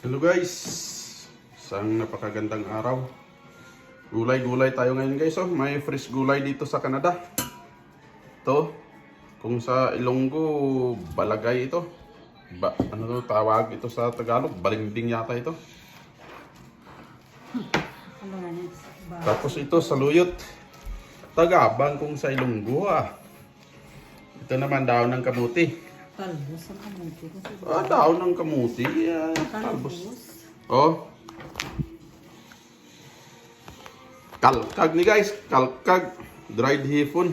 Hello guys! Isang napakagandang araw. Gulay-gulay tayo ngayon guys. Oh. May fresh gulay dito sa Canada. Ito, kung sa Ilonggo, balagay ito. Ano to, tawag ito sa Tagalog? Balimbing yata ito. Tapos ito, saluyot. Tagabang kung sa Ilonggo ah. Ito naman daon ng kamuti. Talbos ang kamuti. Daon ng kamuti. Talbos. Oh. Kalkag ni guys. Kalkag. Dried hipon.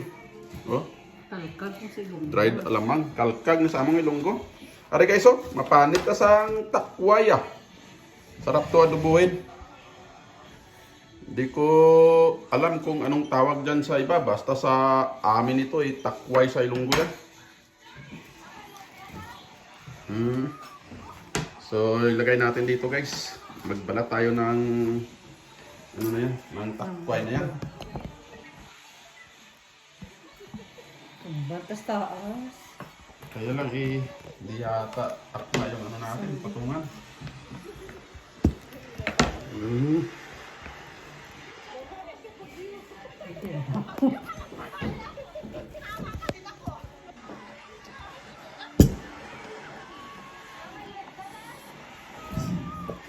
Oh. Talkag kung sa Ilonggo. Dried alamang. Kalkag na sa among Ilonggo. Ari guys oh. Mapanit na sang takway ah. Sarap to adubuhin. Hindi ko alam kung anong tawag dyan sa iba. Basta sa amin ito takway sa Ilonggo yan. So, ilagay natin dito guys. Magbalat tayo ng ano na yan, ng takway na yan. Batas taas. Kaya lang hindi yata akma yung ano natin, patungan.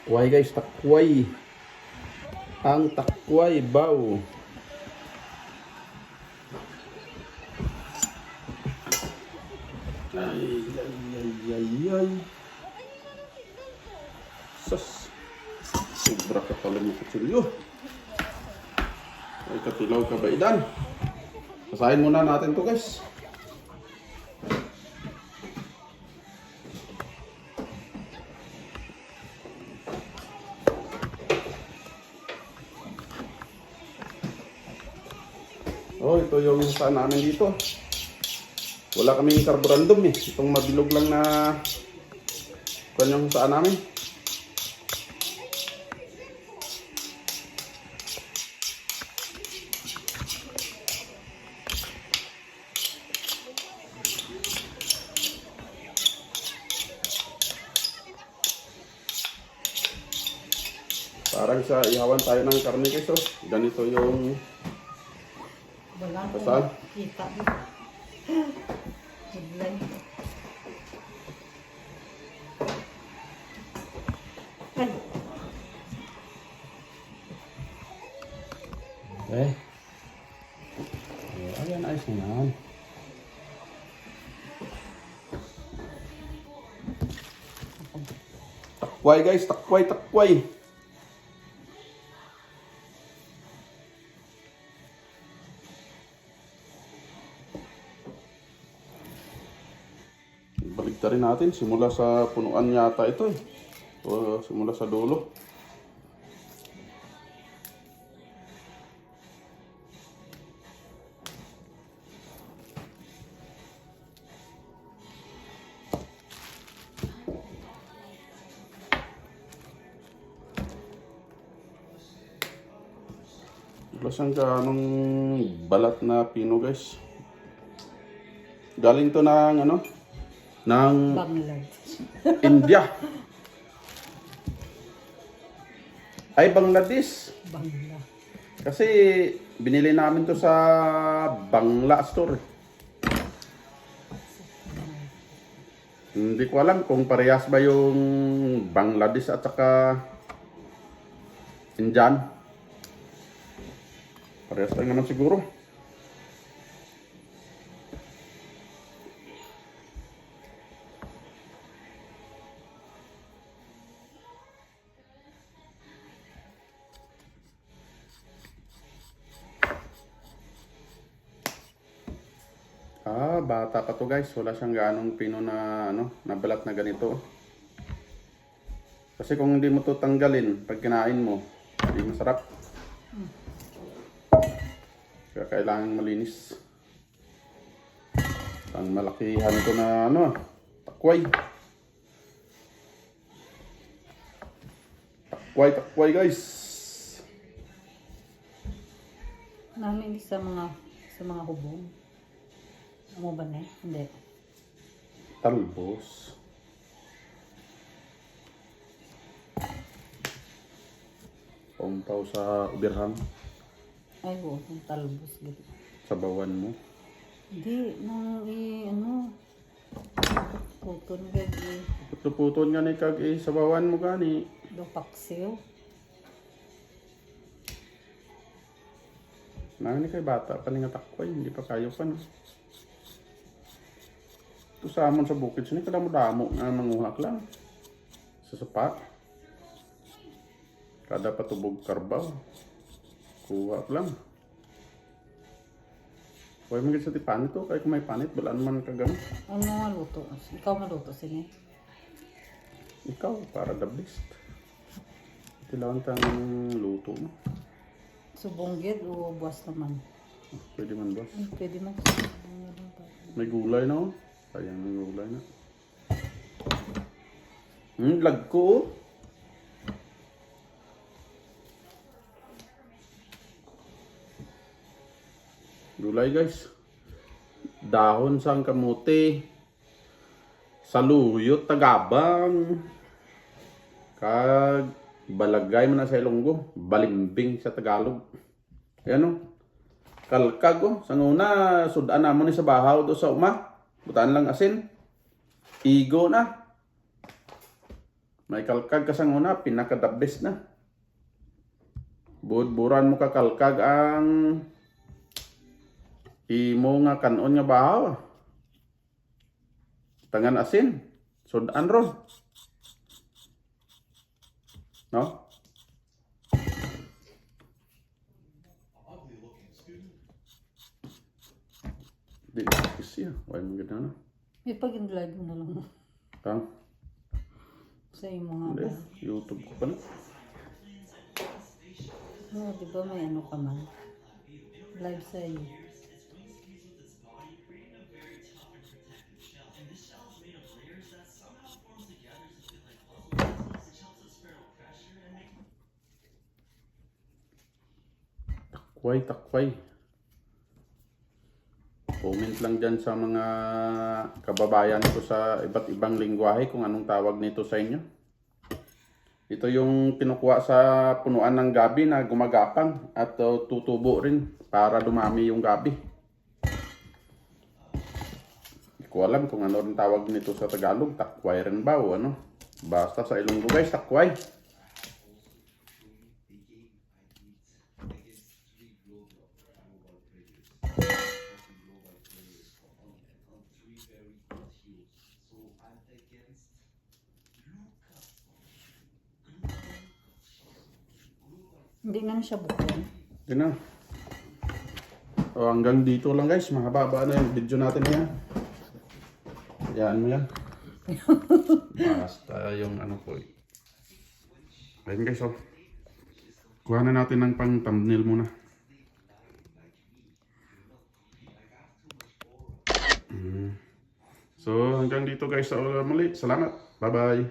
Takway guys, takway. Ang takway baw. Ay. Sus. Sobra ka pala mo kutsilyo. Ay katilaw ka ba idan? Pasahin muna natin to guys. Oh, ito yung saan namin dito. Wala kaming carborundum eh. Itong mabilog lang na kung yung saan namin. Parang sa ihawan tayo ng karne guys. Oh. Ganito yung Wala Saan? kita. Headline. Ay. Ayan, ayos na yan. Takway guys, takway. Baligtarin natin, simula sa punuan yata ito eh. O simula sa dulo. Wala siyang ganong balat na pino guys. Galing to ng ano? Ng Bangladesh. India. Ay, Bangladesh. Bangla. Kasi binili namin to sa Bangla store. Hindi ko alam kung parehas ba yung Bangladesh at saka Indian. Parehas lang naman siguro. Bata pa to guys. Wala siyang ganong pino na nabalat na ganito. Kasi kung hindi mo to tanggalin pag kinain mo, hindi masarap. Kaya kailangan malinis. Ang malakihan ko na takway. Takway guys. Namin sa mga hubong. Ano ba na? Hindi. Talbos. Paumpaw sa ubirhang. Ay, oo, yung talbos. Gitu. Sabawan mo. Hindi, nang ano, puton gagi, Puto-puton nga ni kag sabawan mo gani. do paksiw. Nani kay bata pa ni nga takwa, hindi pa kayo pa no. Ito sa amon sa bukid sini kada mo damo nga manguhak lang. Sa sapat. Kada patubog karbaw. Kuha lang. Huwag mo sa tipanit to, kaya kung may panit, balaan man kagano. Ano nga luto? Ikaw maluto sini? Ikaw, para the best. Tilawan kang luto mo. Subonggid o buwas naman? Pwede man ba? Ay, pwede man. May gulay na oh. Sayang may gulay na. Lag ko oh. Gulay guys. Dahon sang kamuti. Saluyot tagabang. Kag balagay mo na sa Ilonggo. Balimbing sa Tagalog. Ayan oh. Kalkag oh. Sang una, sudan namon ni sa bahaw do sa uma. Butaan lang asin. Igo na. May kalkag ka sang una, pinaka-the best na. Budburan mo ka kalkag ang imo nga kanon nga bahaw. Tangan asin. Sudan ron. No? Di siya. Why mo gina na? May pag-live mo na lang Tang? sa imo Hindi. nga. YouTube ko pala. No, di ba may ano ka man? Live sa iyo. Takway. Comment lang dyan sa mga kababayan ko sa iba't ibang lingwahe kung anong tawag nito sa inyo. Ito yung kinukuha sa punuan ng gabi na gumagapang at tutubo rin para dumami yung gabi. Hindi ko alam kung ano rin tawag nito sa Tagalog. Takway rin ba o ano? Basta sa Ilonggo guys, takway. Hindi naman siya bukod. Yun na. O, hanggang dito lang guys. Mahaba na yung video natin na yan. Yan mo yan. Basta yung ano ko. Ayun guys oh. Kuha na natin ng pang thumbnail muna. So hanggang dito guys sa muli. Salamat. Bye bye.